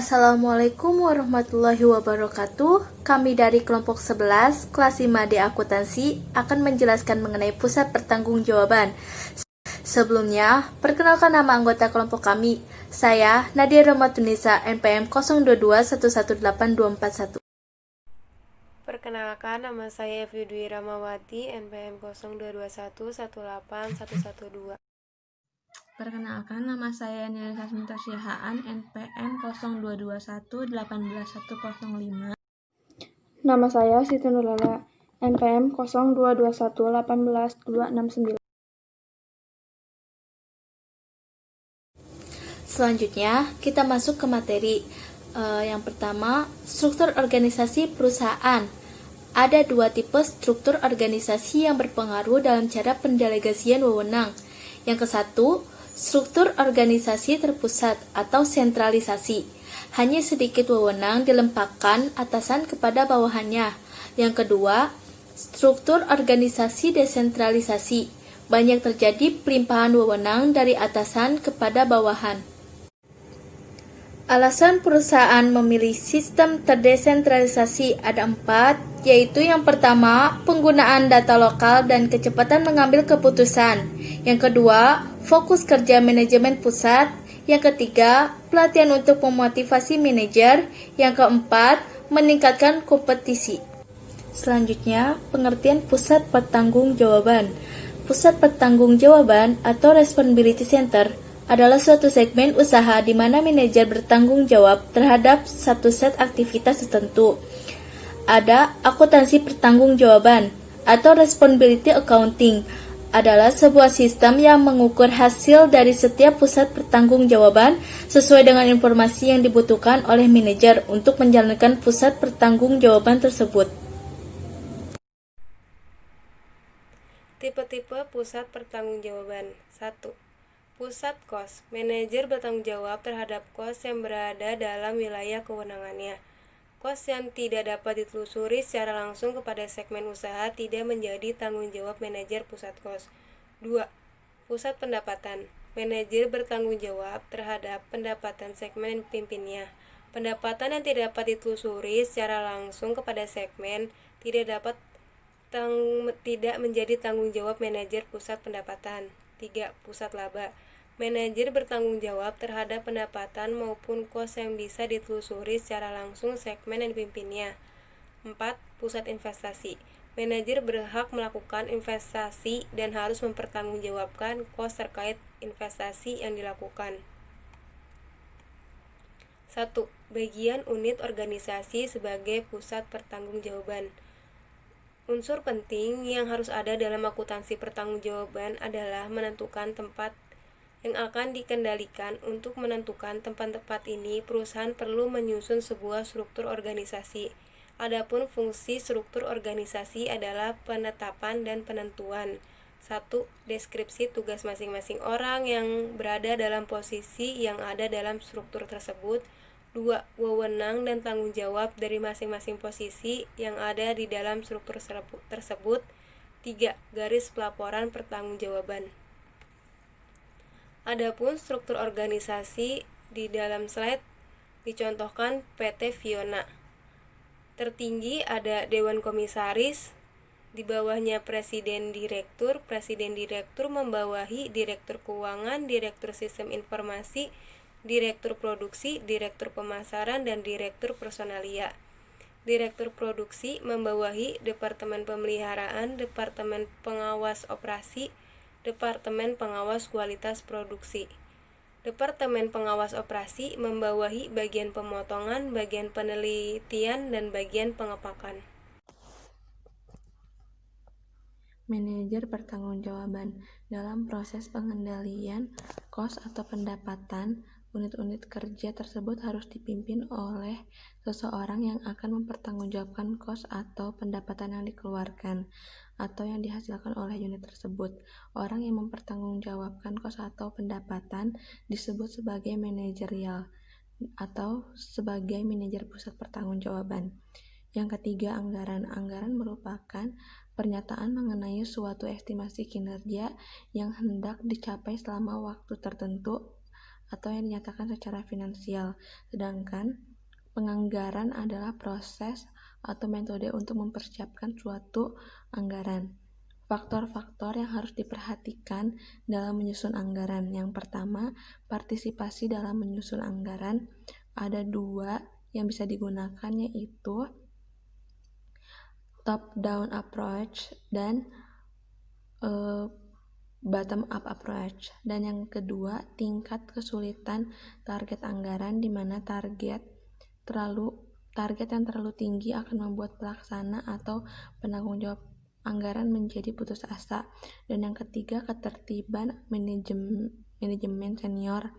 Assalamualaikum warahmatullahi wabarakatuh. Kami dari kelompok 11, kelas 5D Akuntansi akan menjelaskan mengenai pusat pertanggungjawaban. Sebelumnya, perkenalkan nama anggota kelompok kami. Saya Nadia Rahmatunisa, NPM 0211182241. Perkenalkan, nama saya Evi Dwi Ramawati, NPM 0221181112. Perkenalkan, nama saya Nilai Sasmita Syahaan, NPM 0221 18105. Nama saya Siti Nurlela, NPM 0221 18269. Selanjutnya, kita masuk ke materi. Yang pertama, struktur organisasi perusahaan. Ada dua tipe struktur organisasi yang berpengaruh dalam cara pendelegasian wewenang. Yang ke satu, struktur organisasi terpusat atau sentralisasi. Hanya sedikit wewenang dilempahkan atasan kepada bawahannya. Yang kedua, struktur organisasi desentralisasi. Banyak terjadi pelimpahan wewenang dari atasan kepada bawahan. Alasan perusahaan memilih sistem terdesentralisasi ada 4, yaitu yang pertama, penggunaan data lokal dan kecepatan mengambil keputusan. Yang kedua, fokus kerja manajemen pusat. Yang ketiga, pelatihan untuk memotivasi manajer. Yang keempat, meningkatkan kompetisi. Selanjutnya, pengertian pusat pertanggungjawaban. Pusat pertanggungjawaban atau responsibility center adalah suatu segmen usaha di mana manajer bertanggung jawab terhadap satu set aktivitas tertentu. Ada akuntansi pertanggungjawaban atau responsibility accounting, adalah sebuah sistem yang mengukur hasil dari setiap pusat pertanggungjawaban sesuai dengan informasi yang dibutuhkan oleh manajer untuk menjalankan pusat pertanggungjawaban tersebut. Tipe-tipe pusat pertanggungjawaban. 1. Pusat kos. Manajer bertanggung jawab terhadap kos yang berada dalam wilayah kewenangannya. Kos yang tidak dapat ditelusuri secara langsung kepada segmen usaha tidak menjadi tanggung jawab manajer pusat kos. 2. Pusat pendapatan. Manajer bertanggung jawab terhadap pendapatan segmen pimpinnya. Pendapatan yang tidak dapat ditelusuri secara langsung kepada segmen tidak menjadi tanggung jawab manajer pusat pendapatan. 3. Pusat laba. Manajer bertanggung jawab terhadap pendapatan maupun kos yang bisa ditelusuri secara langsung segmen yang dipimpinnya. 4. Pusat investasi. Manajer berhak melakukan investasi dan harus mempertanggungjawabkan kos terkait investasi yang dilakukan. 1. Bagian unit organisasi sebagai pusat pertanggungjawaban. Unsur penting yang harus ada dalam akuntansi pertanggungjawaban adalah menentukan tempat yang akan dikendalikan. Untuk menentukan tempat-tempat ini, perusahaan perlu menyusun sebuah struktur organisasi. Adapun fungsi struktur organisasi adalah penetapan dan penentuan. 1. Deskripsi tugas masing-masing orang yang berada dalam posisi yang ada dalam struktur tersebut. 2. Wewenang dan tanggung jawab dari masing-masing posisi yang ada di dalam struktur tersebut. 3. Garis pelaporan pertanggungjawaban. Adapun struktur organisasi di dalam slide dicontohkan PT Fiona. Tertinggi ada Dewan Komisaris, di bawahnya Presiden Direktur. Presiden Direktur membawahi Direktur Keuangan, Direktur Sistem Informasi, Direktur Produksi, Direktur Pemasaran, dan Direktur Personalia. Direktur Produksi membawahi Departemen Pemeliharaan, Departemen Pengawas Operasi, Departemen Pengawas Kualitas Produksi. Departemen Pengawas Operasi membawahi bagian pemotongan, bagian penelitian, dan bagian pengepakan. Manajer pertanggungjawaban. Dalam proses pengendalian kos atau pendapatan, unit-unit kerja tersebut harus dipimpin oleh seseorang yang akan mempertanggungjawabkan kos atau pendapatan yang dikeluarkan atau yang dihasilkan oleh unit tersebut. Orang yang mempertanggungjawabkan kos atau pendapatan disebut sebagai manajerial atau sebagai manajer pusat pertanggungjawaban. Yang ketiga, anggaran. Anggaran merupakan pernyataan mengenai suatu estimasi kinerja yang hendak dicapai selama waktu tertentu atau yang dinyatakan secara finansial, sedangkan penganggaran adalah proses atau metode untuk mempersiapkan suatu anggaran. Faktor-faktor yang harus diperhatikan dalam menyusun anggaran. Yang pertama, partisipasi dalam menyusun anggaran. Ada 2 yang bisa digunakan, yaitu top-down approach dan bottom-up approach. Dan yang kedua, tingkat kesulitan target anggaran, di mana target yang terlalu tinggi akan membuat pelaksana atau penanggung jawab anggaran menjadi putus asa. Dan yang ketiga, ketertiban manajemen senior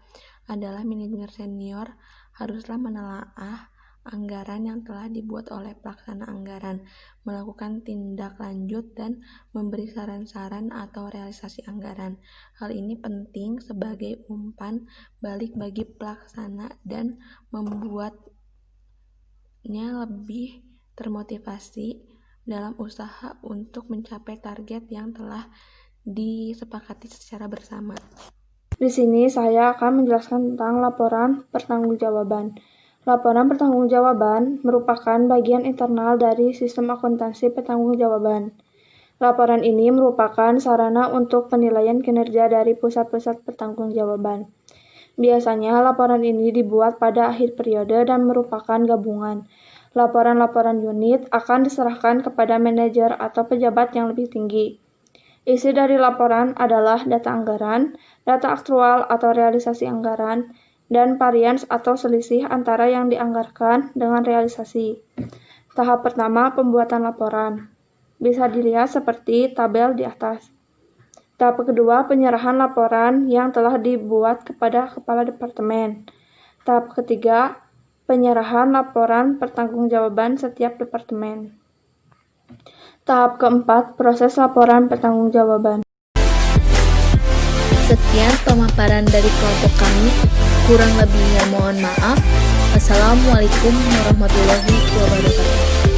adalah manajemen senior haruslah menelaah anggaran yang telah dibuat oleh pelaksana anggaran, melakukan tindak lanjut dan memberi saran-saran atau realisasi anggaran. Hal ini penting sebagai umpan balik bagi pelaksana dan membuatnya lebih termotivasi dalam usaha untuk mencapai target yang telah disepakati secara bersama. Di sini saya akan menjelaskan tentang laporan pertanggungjawaban. Laporan pertanggungjawaban merupakan bagian internal dari sistem akuntansi pertanggungjawaban. Laporan ini merupakan sarana untuk penilaian kinerja dari pusat-pusat pertanggungjawaban. Biasanya laporan ini dibuat pada akhir periode dan merupakan gabungan. Laporan-laporan unit akan diserahkan kepada manajer atau pejabat yang lebih tinggi. Isi dari laporan adalah data anggaran, data aktual atau realisasi anggaran, dan varians atau selisih antara yang dianggarkan dengan realisasi. Tahap pertama, pembuatan laporan. Bisa dilihat seperti tabel di atas. Tahap kedua, penyerahan laporan yang telah dibuat kepada kepala departemen. Tahap ketiga, penyerahan laporan pertanggungjawaban setiap departemen. Tahap keempat, proses laporan pertanggungjawaban. Sekian pemaparan dari kelompok kami. Kurang lebihnya mohon maaf. Wassalamualaikum warahmatullahi wabarakatuh.